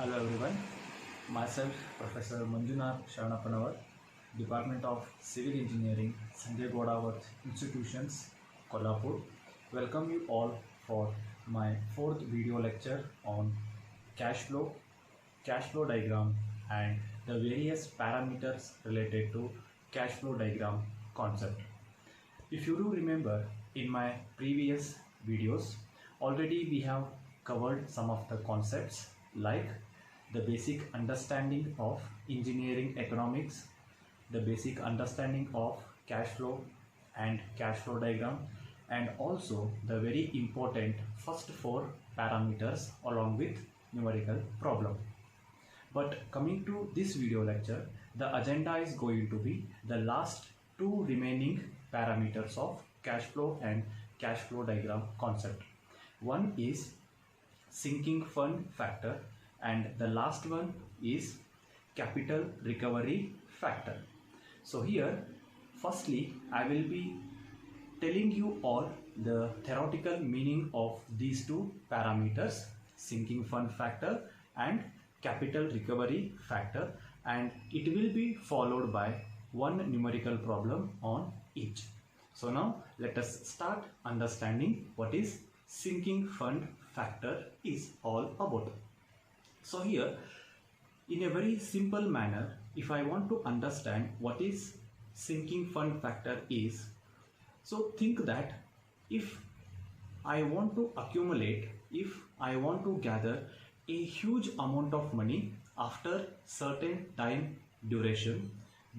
Hello everyone, myself Professor Manjunath Sharanapanawar, Department of Civil Engineering, Sanjay Godawat Institutions, Kolhapur. Welcome you all for my fourth video lecture on cash flow diagram and the various parameters related to cash flow diagram concept. If you do remember, in my previous videos, already we have covered some of the concepts like the basic understanding of engineering economics, the basic understanding of cash flow and cash flow diagram, and also the very important first four parameters along with numerical problem. But coming to this video lecture, the agenda is going to be the last two remaining parameters of cash flow and cash flow diagram concept. One is sinking fund factor and the last one is capital recovery factor. So here, firstly, I will be telling you all the theoretical meaning of these two parameters, sinking fund factor and capital recovery factor, and it will be followed by one numerical problem on each. So now let us start understanding what is sinking fund factor is all about. So here, in a very simple manner, if I want to understand what is sinking fund factor is, so think that if I want to accumulate, if I want to gather a huge amount of money after certain time duration,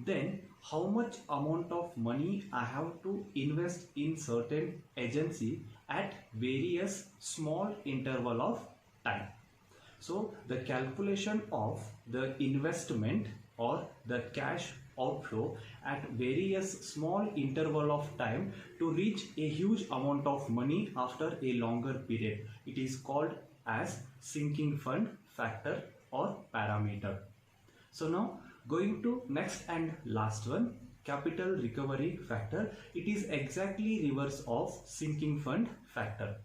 then how much amount of money I have to invest in certain agency at various small interval of time. So the calculation of the investment or the cash outflow at various small interval of time to reach a huge amount of money after a longer period, it is called as sinking fund factor or parameter. So now going to next and last one, capital recovery factor. It is exactly reverse of sinking fund factor.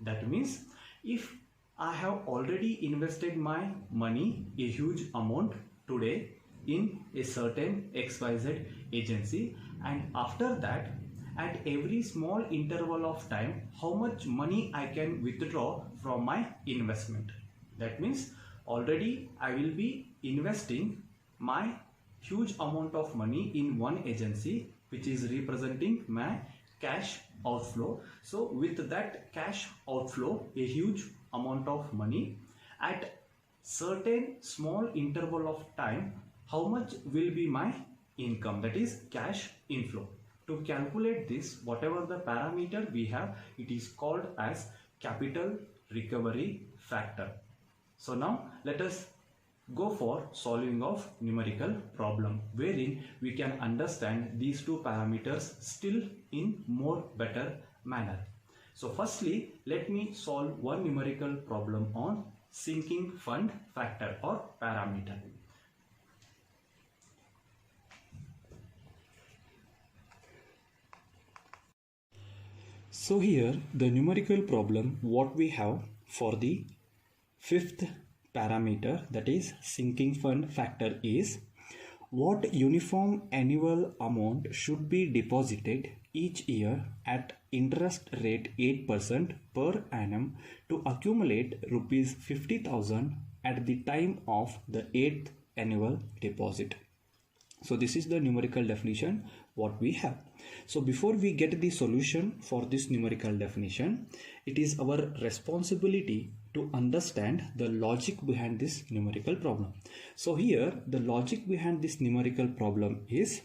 That means if I have already invested my money, a huge amount today in a certain XYZ agency, and after that at every small interval of time how much money I can withdraw from my investment. That means already I will be investing my huge amount of money in one agency which is representing my cash outflow. So with that cash outflow, a huge amount of money at certain small interval of time, how much will be my income, that is cash inflow. To calculate this, whatever the parameter we have, it is called as capital recovery factor. So now let us go for solving of numerical problem wherein we can understand these two parameters still in more better manner. So firstly, let me solve one numerical problem on sinking fund factor or parameter. So here the numerical problem what we have for the fifth parameter, that is sinking fund factor, is what uniform annual amount should be deposited each year at interest rate 8% per annum to accumulate rupees 50,000 at the time of the 8th annual deposit. So this is the numerical definition what we have. So before we get the solution for this numerical definition, it is our responsibility to understand the logic behind this numerical problem. So here the logic behind this numerical problem is,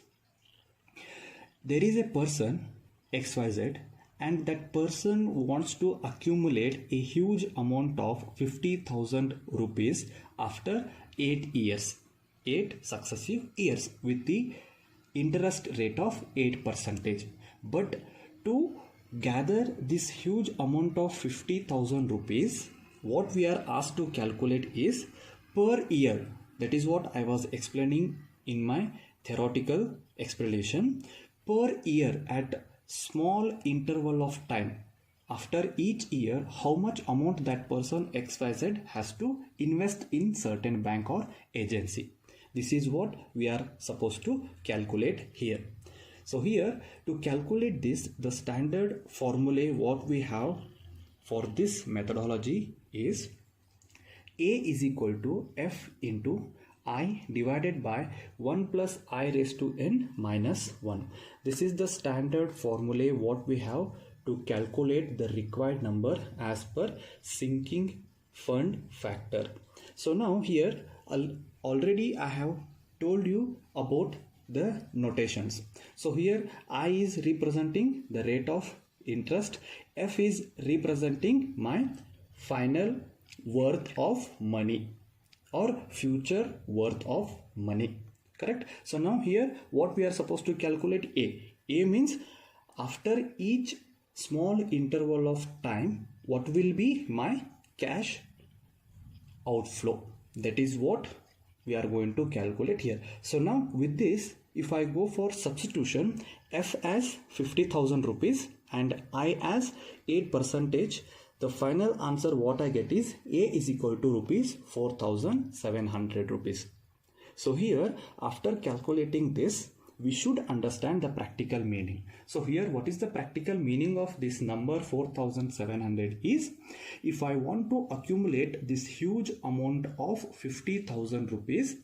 there is a person XYZ and that person wants to accumulate a huge amount of 50,000 rupees after 8 years, 8 successive years with the interest rate of 8%. But to gather this huge amount of 50,000 rupees, what we are asked to calculate is per year. That is what I was explaining in my theoretical explanation. Per year at small interval of time, after each year how much amount that person XYZ has to invest in certain bank or agency. This is what we are supposed to calculate here. So here to calculate this, the standard formula what we have for this methodology is A is equal to F into I divided by 1 plus I raised to n minus 1. This is the standard formula what we have to calculate the required number as per sinking fund factor. So now here already I have told you about the notations. So here I is representing the rate of interest, F is representing my final worth of money or future worth of money, correct? So now here what we are supposed to calculate A means after each small interval of time what will be my cash outflow. That is what we are going to calculate here. So now with this, if I go for substitution, F as 50,000 rupees and I as 8%, the final answer what I get is A is equal to rupees 4,700 rupees. So here after calculating this, we should understand the practical meaning. So here what is the practical meaning of this number 4,700 is, if I want to accumulate this huge amount of 50,000 rupees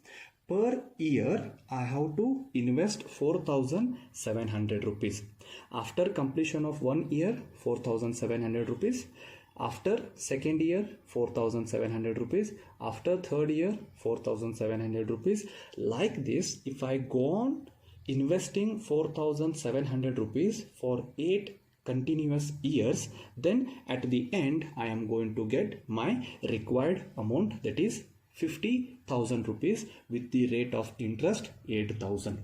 per year, I have to invest 4,700 rupees. After completion of 1 year, 4,700 rupees. After second year, 4,700 rupees. After third year, 4,700 rupees. Like this, if I go on investing 4,700 rupees for 8 continuous years, then at the end I am going to get my required amount, that is 50,000 rupees with the rate of interest 8%.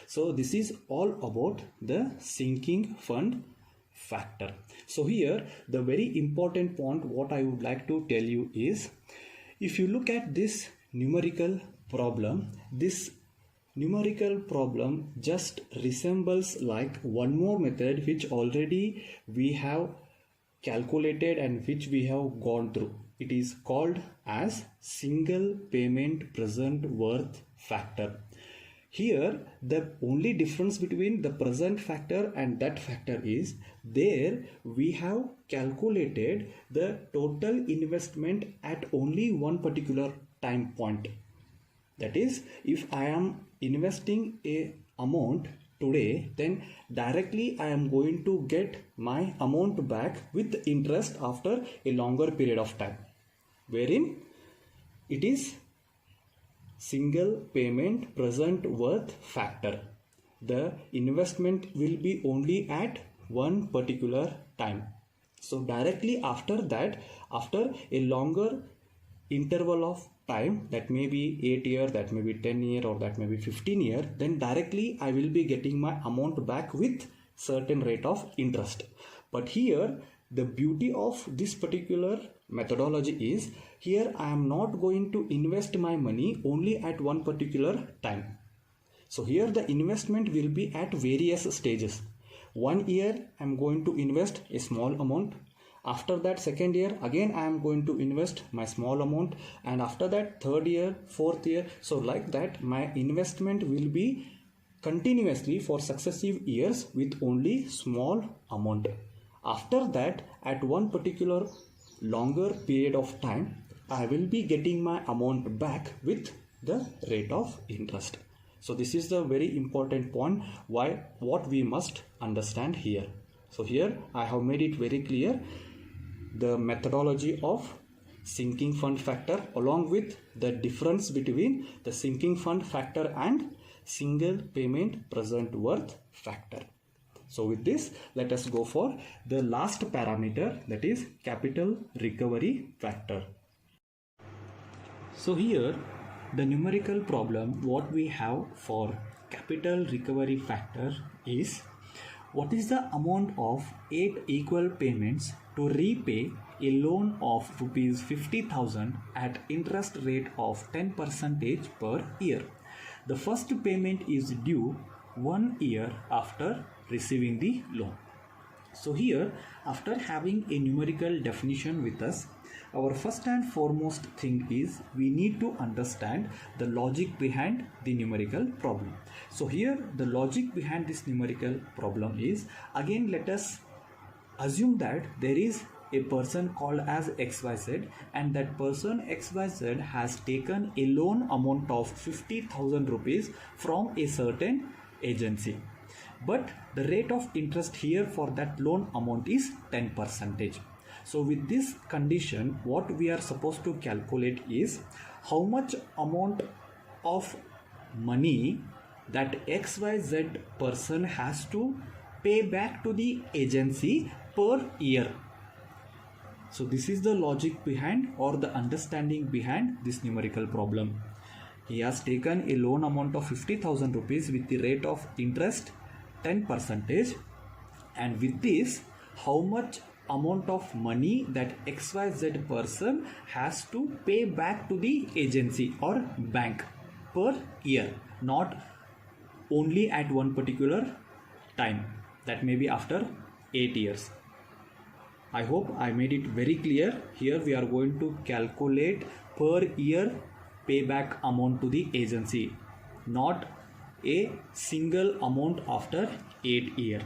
So this is all about the sinking fund factor. So here the very important point what I would like to tell you is, if you look at this numerical problem, this numerical problem just resembles like one more method which already we have calculated and which we have gone through. It is called as single payment present worth factor. Here the only difference between the present factor and that factor is, there we have calculated the total investment at only one particular time point. That is, if I am investing a amount today, then directly I am going to get my amount back with interest after a longer period of time, wherein it is single payment present worth factor. The investment will be only at one particular time. So directly after that, after a longer interval of time, that may be 8 year, that may be 10 year, or that may be 15 year, then directly I will be getting my amount back with certain rate of interest. But here the beauty of this particular methodology is, here I am not going to invest my money only at one particular time. So here the investment will be at various stages. 1 year I am going to invest a small amount. After that second year again I am going to invest my small amount, and after that third year, fourth year. So like that my investment will be continuously for successive years with only small amount. After that, at one particular longer period of time, I will be getting my amount back with the rate of interest. So this is the very important point what we must understand here. So here I have made it very clear the methodology of sinking fund factor along with the difference between the sinking fund factor and single payment present worth factor. So with this, let us go for the last parameter, that is capital recovery factor. So here the numerical problem what we have for capital recovery factor is, what is the amount of 8 equal payments to repay a loan of rupees 50,000 at interest rate of 10% per year. The first payment is due 1 year after receiving the loan. So here, after having a numerical definition with us, our first and foremost thing is we need to understand the logic behind the numerical problem. So here the logic behind this numerical problem is, again let us assume that there is a person called as XYZ, and that person XYZ has taken a loan amount of 50,000 rupees from a certain agency. But the rate of interest here for that loan amount is 10%. So with this condition, what we are supposed to calculate is how much amount of money that XYZ person has to pay back to the agency per year. So this is the logic behind, or the understanding behind, this numerical problem. He has taken a loan amount of 50,000 rupees with the rate of interest 10%, and with this, how much amount of money that XYZ person has to pay back to the agency or bank per year, not only at one particular time, that may be after 8 years. I hope I made it very clear. Here we are going to calculate per year payback amount to the agency, not a single amount after 8 years.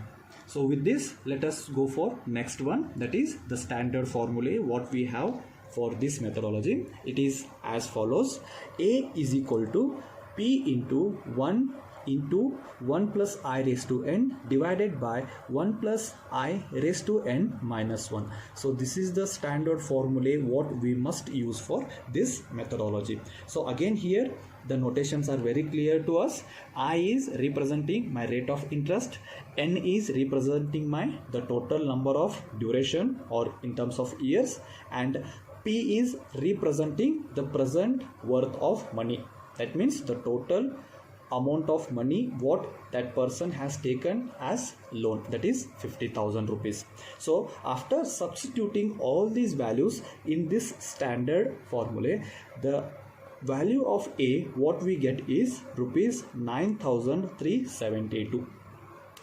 So with this, let us go for next one, that is the standard formula what we have for this methodology. It is as follows: A is equal to P into 1 into 1 plus I raised to n divided by 1 plus I raised to n minus 1. So this is the standard formula what we must use for this methodology. So again here the notations are very clear to us. I is representing my rate of interest, n is representing the total number of duration or in terms of years, and P is representing the present worth of money. That means the total amount of money what that person has taken as loan, that is 50,000 rupees. So after substituting all these values in this standard formula, the value of A what we get is rupees 9,372.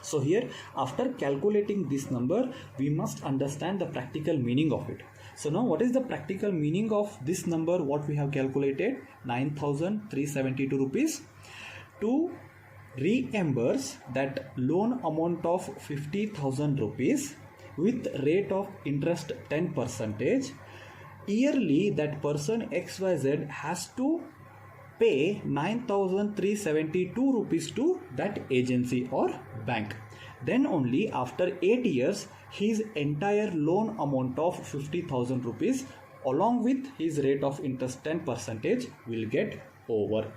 So here, after calculating this number, we must understand the practical meaning of it. So now what is the practical meaning of this number what we have calculated, 9,372 rupees? To reimburse that loan amount of 50,000 rupees with rate of interest 10%, yearly that person XYZ has to pay 9,372 rupees to that agency or bank. Then only after 8 years his entire loan amount of 50,000 rupees along with his rate of interest 10% will get over.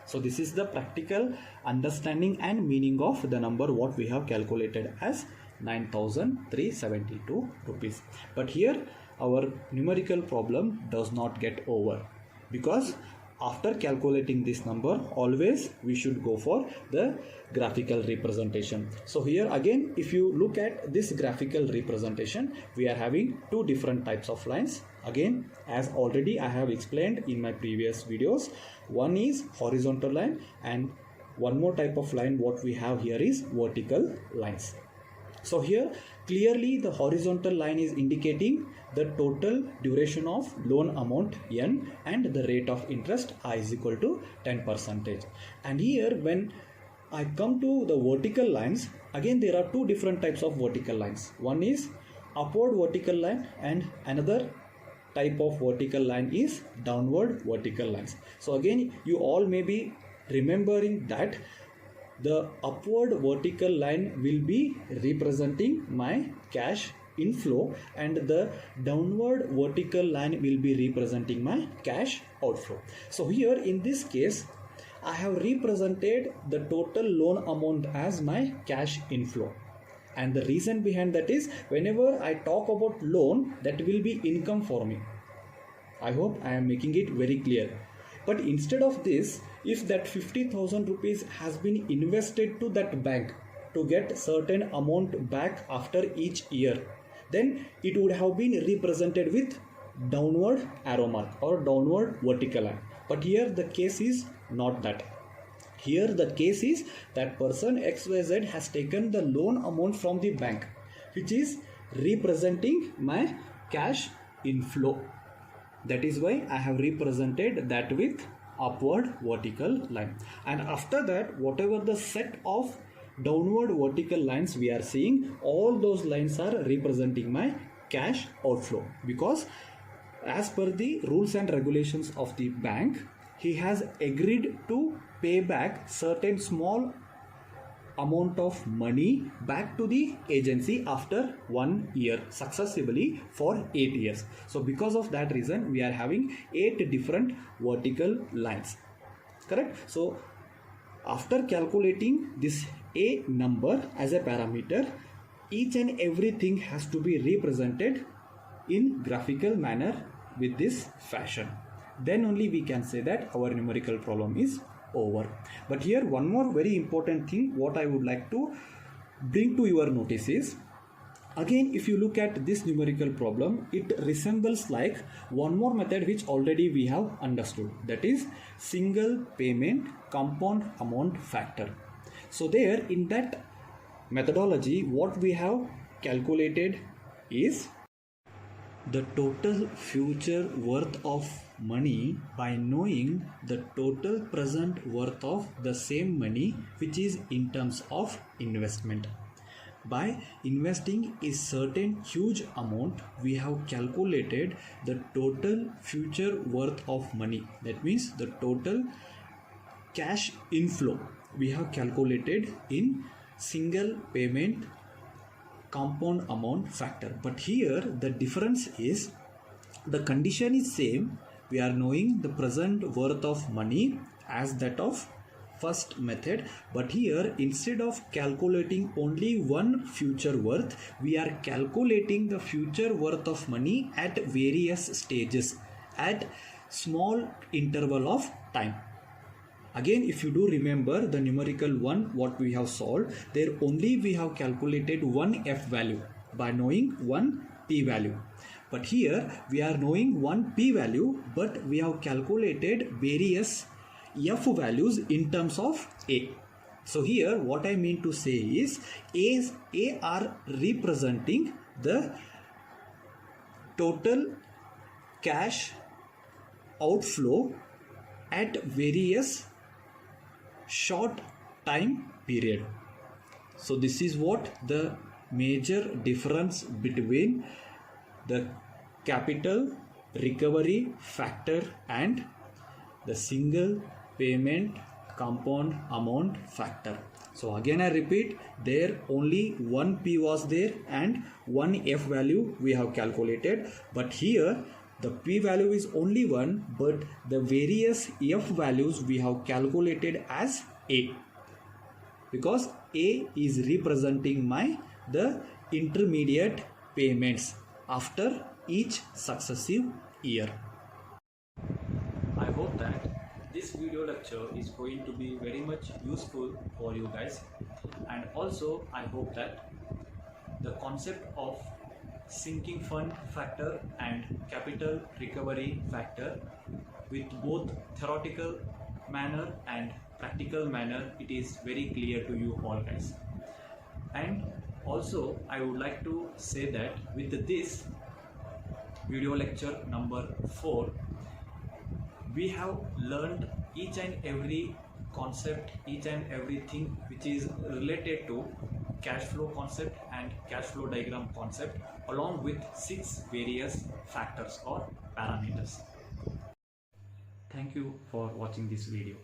So this is the practical understanding and meaning of the number what we have calculated as 9,372 rupees. But here our numerical problem does not get over, because after calculating this number always we should go for the graphical representation. So here again, if you look at this graphical representation, we are having two different types of lines. Again, as already I have explained in my previous videos, one is horizontal line and one more type of line what we have here is vertical lines. So here clearly the horizontal line is indicating the total duration of loan amount n and the rate of interest I is equal to 10%. And here when I come to the vertical lines, again there are two different types of vertical lines. One is upward vertical line and another type of vertical line is downward vertical lines. So again you all may be remembering that the upward vertical line will be representing my cash inflow and the downward vertical line will be representing my cash outflow. So here in this case I have represented the total loan amount as my cash inflow, and the reason behind that is whenever I talk about loan, that will be income for me. I hope I am making it very clear. But instead of this, if that 50,000 rupees has been invested to that bank to get certain amount back after each year, then it would have been represented with downward arrow mark or downward vertical line. But here the case is not that. Here the case is that person XYZ has taken the loan amount from the bank, which is representing my cash inflow. That is why I have represented that with upward vertical line. And after that, whatever the set of downward vertical lines we are seeing, all those lines are representing my cash outflow, because as per the rules and regulations of the bank, he has agreed to pay back certain small amount of money back to the agency after 1 year successively for 8 years. So because of that reason, we are having 8 different vertical lines. Correct? So after calculating this A number as a parameter, each and everything has to be represented in graphical manner with this fashion. Then only we can say that our numerical problem is over. But here one more very important thing what I would like to bring to your notice is, again if you look at this numerical problem, it resembles like one more method which already we have understood, that is single payment compound amount factor. So there in that methodology, what we have calculated is the total future worth of money by knowing the total present worth of the same money, which is in terms of investment. By investing a certain huge amount, we have calculated the total future worth of money. That means the total cash inflow we have calculated in single payment compound amount factor. But here the difference is, the condition is same. We are knowing the present worth of money as that of first method, but here instead of calculating only one future worth, we are calculating the future worth of money at various stages at small interval of time. Again, if you do remember the numerical one what we have solved, there only we have calculated one f value by knowing one p value. But here we are knowing one p value, but we have calculated various f values in terms of a. So here what I mean to say is a are representing the total cash outflow at various short time period. So this is what the major difference between the capital recovery factor and the single payment compound amount factor. So again I repeat, there only one p was there and one f value we have calculated, but here the p value is only one, but the various f values we have calculated as a, because a is representing the intermediate payments after each successive year. I hope that this video lecture is going to be very much useful for you guys, and also I hope that the concept of sinking fund factor and capital recovery factor with both theoretical manner and practical manner, it is very clear to you all guys. And also I would like to say that with this video lecture number 4, we have learned each and every concept, each and everything which is related to cash flow concept and cash flow diagram concept, along with 6 various factors or parameters. Thank you for watching this video.